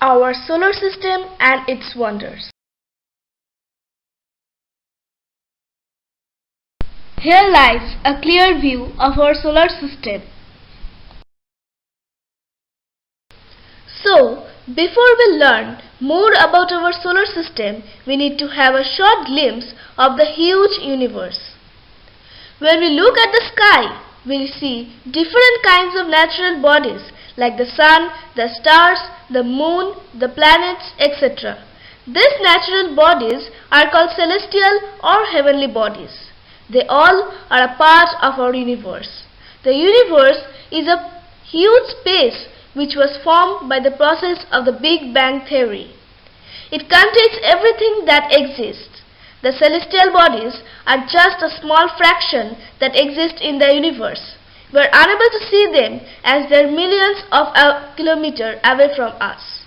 Our solar system and its wonders. Here lies a clear view of our solar system. So, before we learn more about our solar system, we need to have a short glimpse of the huge universe. When we look at the sky, we see different kinds of natural bodies like the sun, the stars, the moon, the planets, etc. These natural bodies are called celestial or heavenly bodies. They all are a part of our universe. The universe is a huge space which was formed by the process of the Big Bang theory. It contains everything that exists. The celestial bodies are just a small fraction that exist in the universe. We are unable to see them as they are millions of kilometers away from us.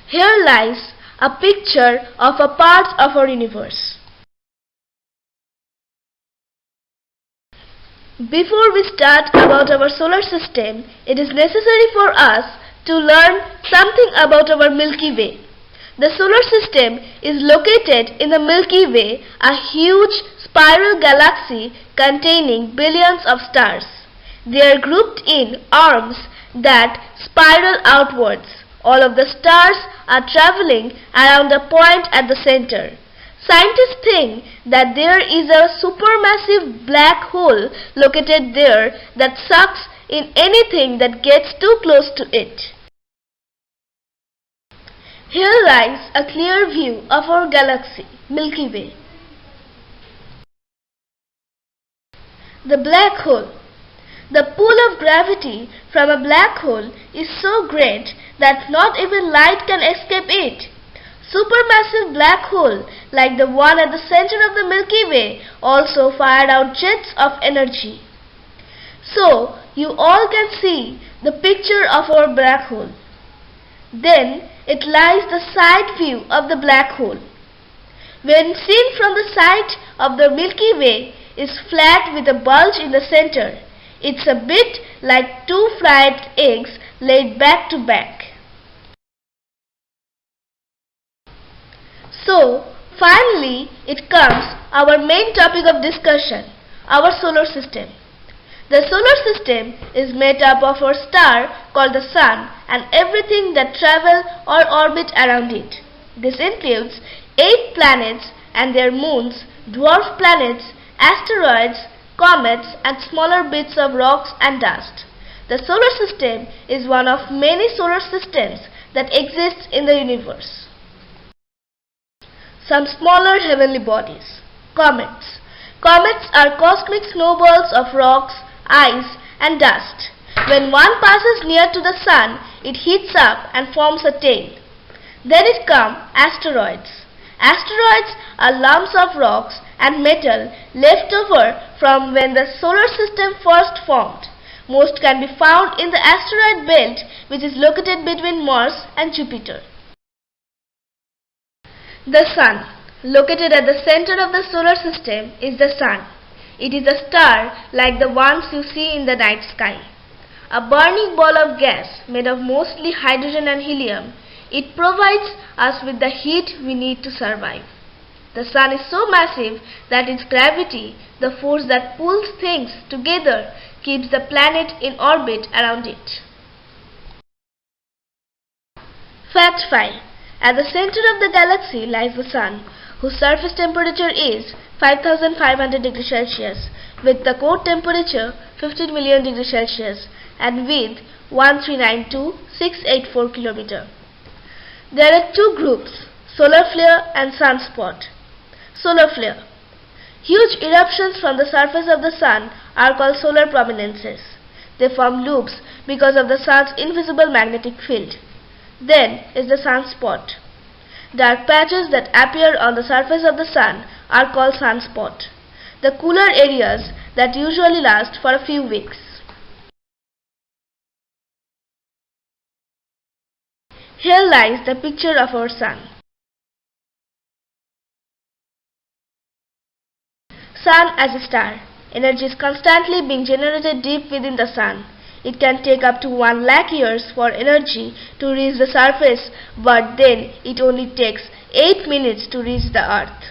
Here lies a picture of a part of our universe. Before we start about our solar system, it is necessary for us to learn something about our Milky Way. The solar system is located in the Milky Way, a huge spiral galaxy containing billions of stars. They are grouped in arms that spiral outwards. All of the stars are traveling around a point at the center. Scientists think that there is a supermassive black hole located there that sucks in anything that gets too close to it. Here lies a clear view of our galaxy, Milky Way. The black hole. The pull of gravity from a black hole is so great that not even light can escape it. Supermassive black hole like the one at the center of the Milky Way also fired out jets of energy. So you all can see the picture of our black hole. Then it lies the side view of the black hole. When seen from the side of the Milky Way is flat with a bulge in the center. It's a bit like two fried eggs laid back to back. So, finally, it comes our main topic of discussion, our solar system. The solar system is made up of our star called the Sun and everything that travel or orbit around it. This includes 8 planets and their moons, dwarf planets, asteroids, comets and smaller bits of rocks and dust. The solar system is one of many solar systems that exist in the universe. Some smaller heavenly bodies. Comets. Comets are cosmic snowballs of rocks, ice and dust. When one passes near to the sun, it heats up and forms a tail. Then it come asteroids. Asteroids are lumps of rocks and metal left over from when the solar system first formed. Most can be found in the asteroid belt which is located between Mars and Jupiter. The Sun. Located at the center of the solar system is the Sun. It is a star like the ones you see in the night sky. A burning ball of gas made of mostly hydrogen and helium. It provides us with the heat we need to survive. The Sun is so massive that its gravity, the force that pulls things together, keeps the planet in orbit around it. Fact 5. At the center of the galaxy lies the Sun, whose surface temperature is 5500 degrees Celsius, with the core temperature 15 million degrees Celsius and width 1392684 km. There are 2 groups, solar flare and sunspot. Solar flare. Huge eruptions from the surface of the Sun are called solar prominences. They form loops because of the Sun's invisible magnetic field. Then is the sunspot. Dark patches that appear on the surface of the Sun are called sunspot. The cooler areas that usually last for a few weeks. Here lies the picture of our Sun. Sun as a star. Energy is constantly being generated deep within the Sun. It can take up to 1 lakh years for energy to reach the surface, but then it only takes 8 minutes to reach the Earth.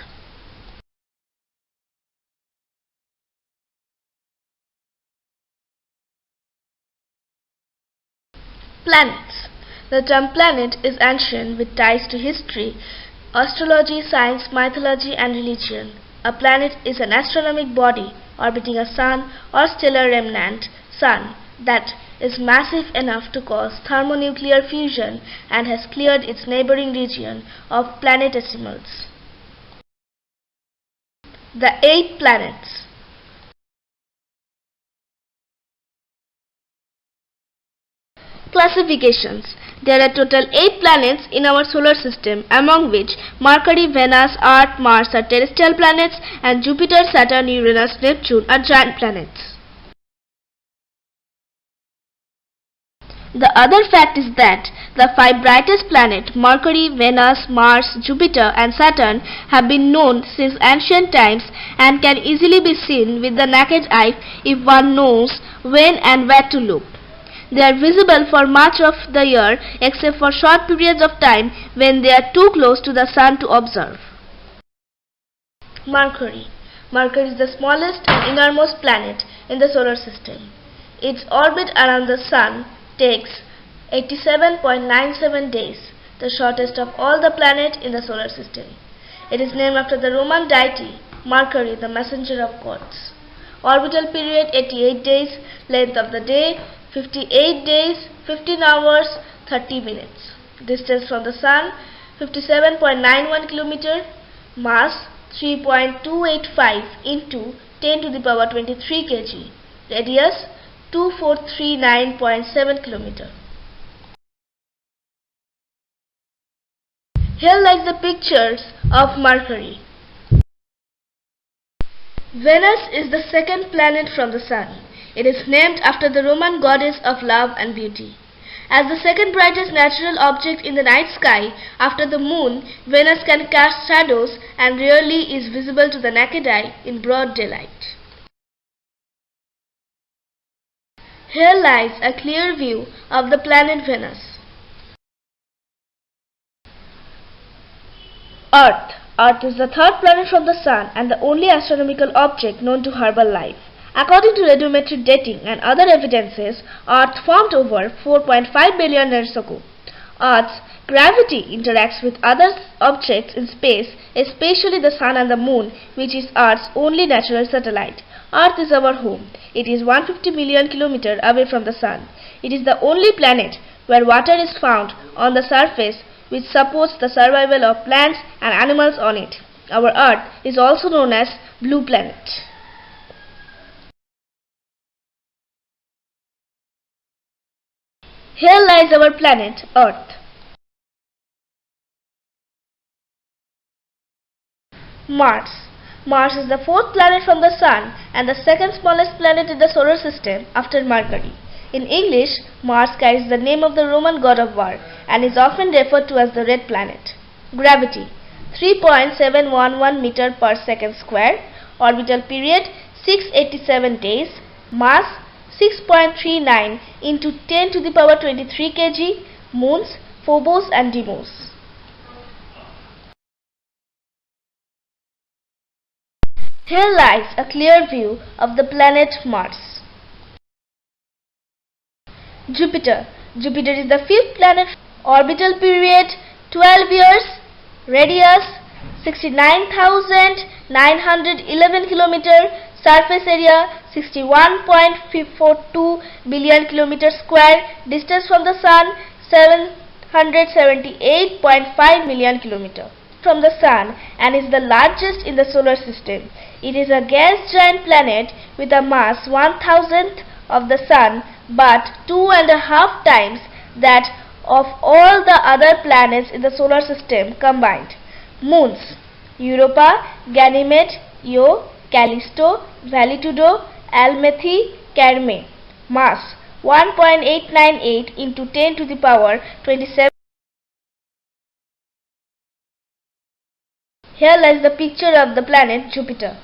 Planets. The term planet is ancient with ties to history, astrology, science, mythology and religion. A planet is an astronomical body orbiting a sun or stellar remnant sun that is massive enough to cause thermonuclear fusion and has cleared its neighboring region of planetesimals. The 8 planets. Classifications. There are total 8 planets in our solar system, among which Mercury, Venus, Earth, Mars are terrestrial planets and Jupiter, Saturn, Uranus, Neptune are giant planets. The other fact is that the 5 brightest planets, Mercury, Venus, Mars, Jupiter and Saturn, have been known since ancient times and can easily be seen with the naked eye if one knows when and where to look. They are visible for much of the year except for short periods of time when they are too close to the Sun to observe. Mercury. Mercury is the smallest and innermost planet in the solar system. Its orbit around the Sun takes 87.97 days, the shortest of all the planets in the solar system. It is named after the Roman deity Mercury, the messenger of gods. Orbital period 88 days, length of the day 58 days, 15 hours, 30 minutes. Distance from the Sun 57.91 km. Mass 3.285 into 10 to the power 23 kg. Radius 2439.7 km. Here lies the pictures of Mercury. Venus is the second planet from the Sun. It is named after the Roman goddess of love and beauty. As the second brightest natural object in the night sky after the moon, Venus can cast shadows and rarely is visible to the naked eye in broad daylight. Here lies a clear view of the planet Venus. Earth. Earth is the third planet from the Sun and the only astronomical object known to harbor life. According to radiometric dating and other evidences, Earth formed over 4.5 billion years ago. Earth's gravity interacts with other objects in space, especially the Sun and the Moon, which is Earth's only natural satellite. Earth is our home. It is 150 million kilometers away from the Sun. It is the only planet where water is found on the surface, which supports the survival of plants and animals on it. Our Earth is also known as Blue Planet. Here lies our planet, Earth. Mars. Mars is the fourth planet from the Sun and the second smallest planet in the solar system after Mercury. In English, Mars carries the name of the Roman god of war and is often referred to as the Red Planet. Gravity 3.711 meter per second square. Orbital period 687 days. Mass 6.39 into 10 to the power 23 kg. Moons Phobos and Deimos. Here lies a clear view of the planet Mars. Jupiter. Jupiter is the fifth planet. Orbital period 12 years. Radius 69,911 km. Surface area 61.42 billion km square. Distance from the Sun 778.5 million km from the Sun and is the largest in the solar system. It is a gas giant planet with a mass 1,000th of the Sun but 2.5 times that of all the other planets in the solar system combined. Moons Europa, Ganymede, Io, Callisto, Valitudo, Almaty, Carme. Mass 1.898 into 10 to the power 27. Here lies the picture of the planet Jupiter.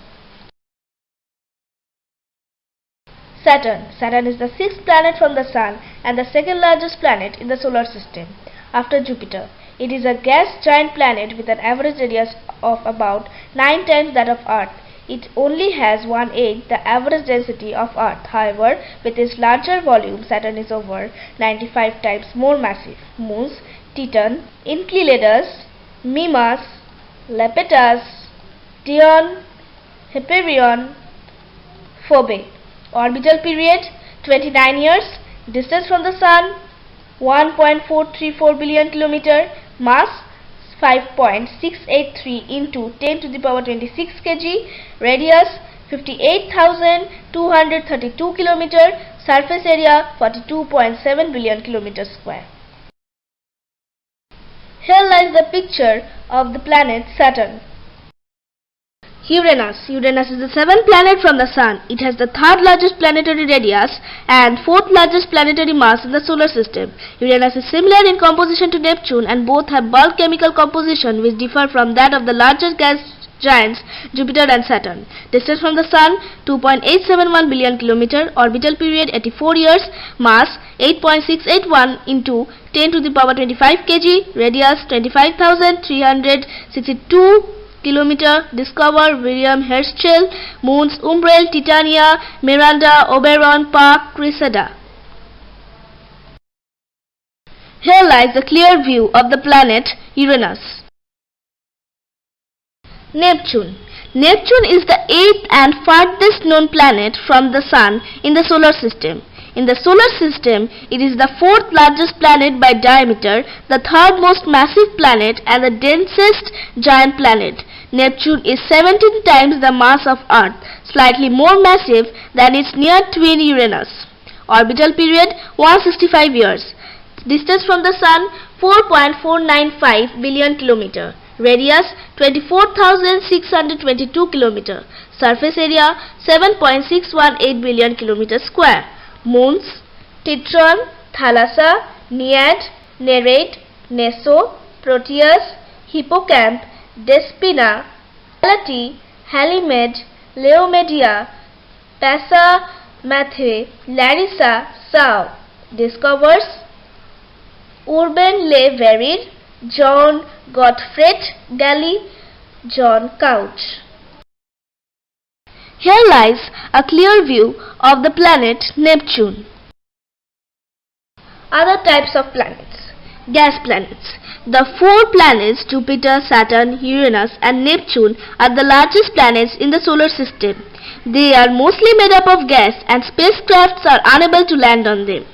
Saturn. Saturn is the sixth planet from the Sun and the second largest planet in the solar system after Jupiter. It is a gas giant planet with an average radius of about 9 times that of Earth. It only has 1/8 the average density of Earth. However, with its larger volume, Saturn is over 95 times more massive. Moons: Titan, Enceladus, Mimas, Lepidus, Dione, Hyperion, Phoebe. Orbital period 29 years. Distance from the Sun 1.434 billion km. Mass 5.683 into 10 to the power 26 kg. Radius 58,232 km. Surface area 42.7 billion km square. Here lies the picture of the planet Saturn. Uranus. Uranus is the seventh planet from the Sun. It has the third largest planetary radius and fourth largest planetary mass in the solar system. Uranus is similar in composition to Neptune and both have bulk chemical composition which differ from that of the larger gas giants Jupiter and Saturn. Distance from the Sun 2.871 billion km. Orbital period 84 years. Mass 8.681 into 10 to the power 25 kg. Radius 25,362 km. Discover William Herschel. Moons: Umbriel, Titania, Miranda, Oberon, Park, Cressida. Here lies a clear view of the planet Uranus. Neptune. Neptune is the eighth and farthest known planet from the Sun in the solar system. In the solar system, it is the fourth largest planet by diameter, the third most massive planet and the densest giant planet. Neptune is 17 times the mass of Earth, slightly more massive than its near twin Uranus. Orbital period 165 years. Distance from the Sun 4.495 billion km. Radius 24,622 km. Surface area 7.618 billion km square. Moons: Titron, Thalassa, Nereid, Nereid, Neso, Proteus, Hippocamp, Despina, Alati, Halimede, Leomedia, Passa, Mathe, Larissa, Sau. Discovers Urban Le Verrier, John Gottfried Galle, John Couch. Here lies a clear view of the planet Neptune. Other types of planets. Gas planets. The four planets Jupiter, Saturn, Uranus and Neptune are the largest planets in the solar system. They are mostly made up of gas and spacecrafts are unable to land on them.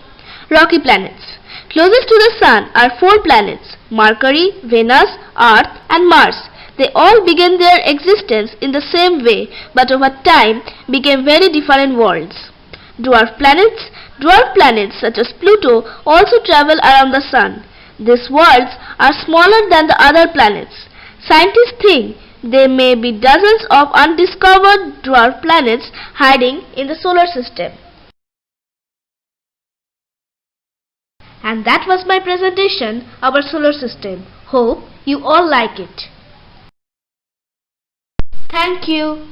Rocky planets. Closest to the Sun are four planets: Mercury, Venus, Earth and Mars. They all began their existence in the same way but over time became very different worlds. Dwarf planets. Dwarf planets such as Pluto also travel around the Sun. These worlds are smaller than the other planets. Scientists think there may be dozens of undiscovered dwarf planets hiding in the solar system. And that was my presentation of our solar system. Hope you all like it. Thank you.